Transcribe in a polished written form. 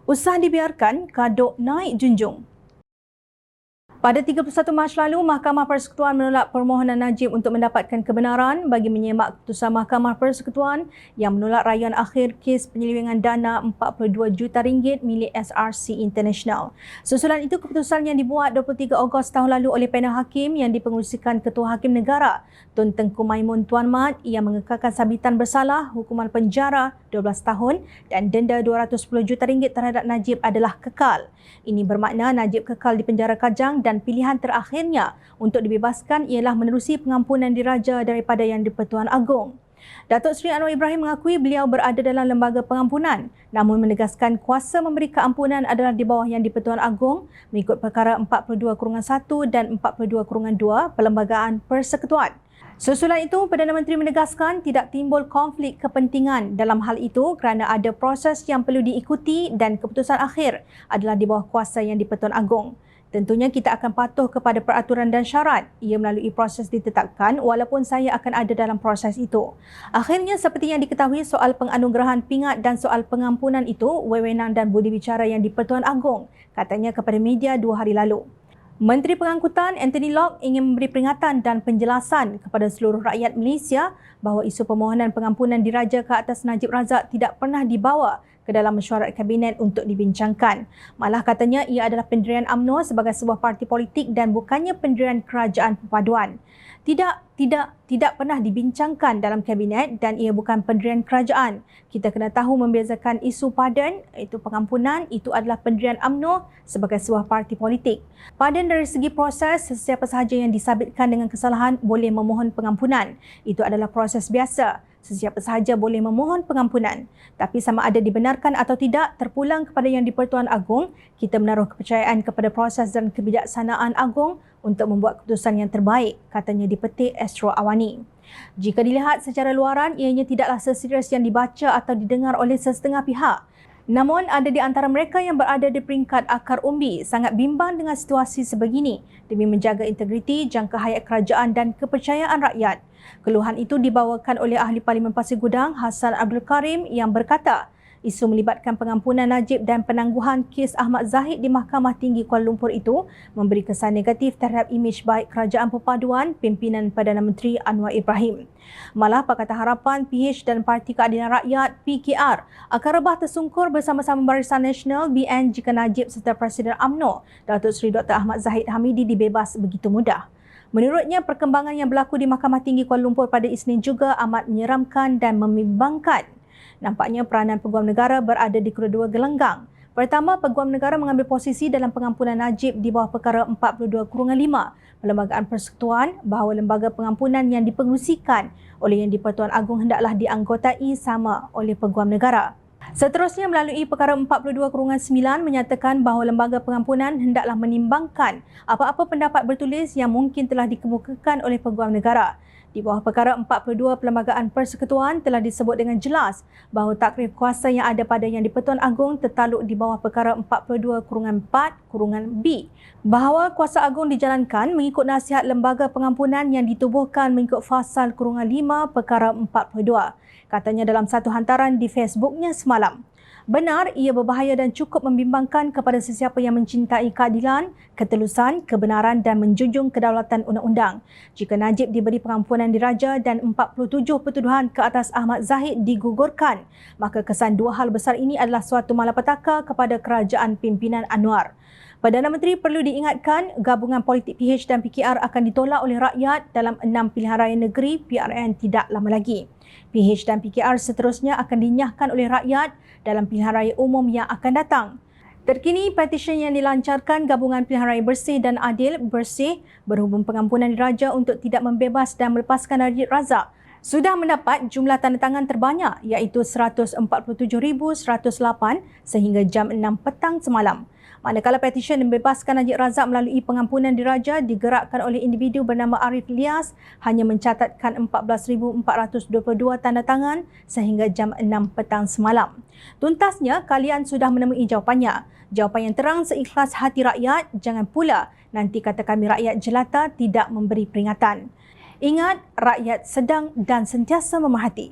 Usah dibiarkan kadok naik junjung. Pada 31 Mac lalu, Mahkamah Persekutuan menolak permohonan Najib untuk mendapatkan kebenaran bagi menyemak keputusan Mahkamah Persekutuan yang menolak rayuan akhir kes penyelewengan dana RM42 juta milik SRC International. Susulan itu, keputusan yang dibuat 23 Ogos tahun lalu oleh panel hakim yang dipengerusikan Ketua Hakim Negara Tun Tengku Maimun Tuan Mat yang mengekalkan sabitan bersalah, hukuman penjara 12 tahun dan denda RM210 juta terhadap Najib adalah kekal. Ini bermakna Najib kekal di penjara Kajang dan pilihan terakhirnya untuk dibebaskan ialah menerusi pengampunan diraja daripada Yang di-Pertuan Agong. Datuk Seri Anwar Ibrahim mengakui beliau berada dalam lembaga pengampunan, namun menegaskan kuasa memberi keampunan adalah di bawah Yang di-Pertuan Agong mengikut perkara 42/1 dan 42/2 Perlembagaan Persekutuan. Susulan itu, Perdana Menteri menegaskan tidak timbul konflik kepentingan dalam hal itu kerana ada proses yang perlu diikuti dan keputusan akhir adalah di bawah kuasa Yang di-Pertuan Agong. Tentunya kita akan patuh kepada peraturan dan syarat. Ia melalui proses ditetapkan walaupun saya akan ada dalam proses itu. Akhirnya, seperti yang diketahui, soal penganugerahan pingat dan soal pengampunan itu wewenang dan budi bicara Yang di-Pertuan Agong, katanya kepada media 2 hari lalu. Menteri Pengangkutan Anthony Locke ingin memberi peringatan dan penjelasan kepada seluruh rakyat Malaysia bahawa isu permohonan pengampunan diraja ke atas Najib Razak tidak pernah dibawa ke dalam mesyuarat kabinet untuk dibincangkan. Malah katanya ia adalah pendirian UMNO sebagai sebuah parti politik dan bukannya pendirian kerajaan perpaduan. Tidak pernah dibincangkan dalam kabinet dan ia bukan pendirian kerajaan. Kita kena tahu membezakan isu padan, iaitu pengampunan, itu adalah pendirian UMNO sebagai sebuah parti politik. Padan dari segi proses, sesiapa sahaja yang disabitkan dengan kesalahan boleh memohon pengampunan. Itu adalah proses biasa. Sesiapa sahaja boleh memohon pengampunan. Tapi sama ada dibenarkan atau tidak, terpulang kepada Yang di-Pertuan Agong, kita menaruh kepercayaan kepada proses dan kebijaksanaan Agong untuk membuat keputusan yang terbaik, katanya dipetik Astro Awani. Jika dilihat secara luaran, ianya tidaklah seserius yang dibaca atau didengar oleh sesetengah pihak. Namun, ada di antara mereka yang berada di peringkat akar umbi sangat bimbang dengan situasi sebegini demi menjaga integriti, jangka hayat kerajaan dan kepercayaan rakyat. Keluhan itu dibawakan oleh Ahli Parlimen Pasir Gudang Hassan Abdul Karim yang berkata, isu melibatkan pengampunan Najib dan penangguhan kes Ahmad Zahid di Mahkamah Tinggi Kuala Lumpur itu memberi kesan negatif terhadap imej baik Kerajaan Perpaduan pimpinan Perdana Menteri Anwar Ibrahim. Malah Pakatan Harapan, PH dan Parti Keadilan Rakyat PKR akan rebah tersungkur bersama-sama Barisan Nasional BN jika Najib serta Presiden UMNO Datuk Seri Dr. Ahmad Zahid Hamidi dibebas begitu mudah. Menurutnya, perkembangan yang berlaku di Mahkamah Tinggi Kuala Lumpur pada Isnin juga amat menyeramkan dan membimbangkan. Nampaknya peranan Peguam Negara berada di kedua-dua gelanggang. Pertama, Peguam Negara mengambil posisi dalam pengampunan Najib di bawah perkara 42/5 Perlembagaan Persekutuan bahawa lembaga pengampunan yang dipengerusikan oleh Yang di-Pertuan Agong hendaklah dianggotai sama oleh Peguam Negara. Seterusnya, melalui perkara 42/9 menyatakan bahawa lembaga pengampunan hendaklah menimbangkan apa-apa pendapat bertulis yang mungkin telah dikemukakan oleh Peguam Negara. Di bawah perkara 42 Perlembagaan Persekutuan telah disebut dengan jelas bahawa takrif kuasa yang ada pada Yang di-Pertuan Agong tertaluk di bawah perkara 42/4-B bahawa kuasa agung dijalankan mengikut nasihat lembaga pengampunan yang ditubuhkan mengikut fasal /5 perkara 42. Katanya dalam satu hantaran di Facebooknya semalam. Benar, ia berbahaya dan cukup membimbangkan kepada sesiapa yang mencintai keadilan, ketelusan, kebenaran dan menjunjung kedaulatan undang-undang. Jika Najib diberi pengampunan diraja dan 47 pertuduhan ke atas Ahmad Zahid digugurkan, maka kesan dua hal besar ini adalah suatu malapetaka kepada kerajaan pimpinan Anwar. Perdana Menteri perlu diingatkan, gabungan politik PH dan PKR akan ditolak oleh rakyat dalam 6 pilihan raya negeri PRN tidak lama lagi. PH dan PKR seterusnya akan dinyahkan oleh rakyat dalam pilihan raya umum yang akan datang. Terkini, petisyen yang dilancarkan Gabungan Pilihan Raya Bersih dan Adil Bersih berhubung pengampunan diraja untuk tidak membebas dan melepaskan Najib Razak sudah mendapat jumlah tanda tangan terbanyak iaitu 147,108 sehingga jam 6 petang semalam. Manakala petisyen membebaskan Najib Razak melalui pengampunan diraja digerakkan oleh individu bernama Arif Lias hanya mencatatkan 14,422 tanda tangan sehingga jam 6 petang semalam. Tuntasnya, kalian sudah menemui jawapannya. Jawapan yang terang seikhlas hati rakyat, jangan pula nanti kata kami rakyat jelata tidak memberi peringatan. Ingat, rakyat sedang dan sentiasa memerhati.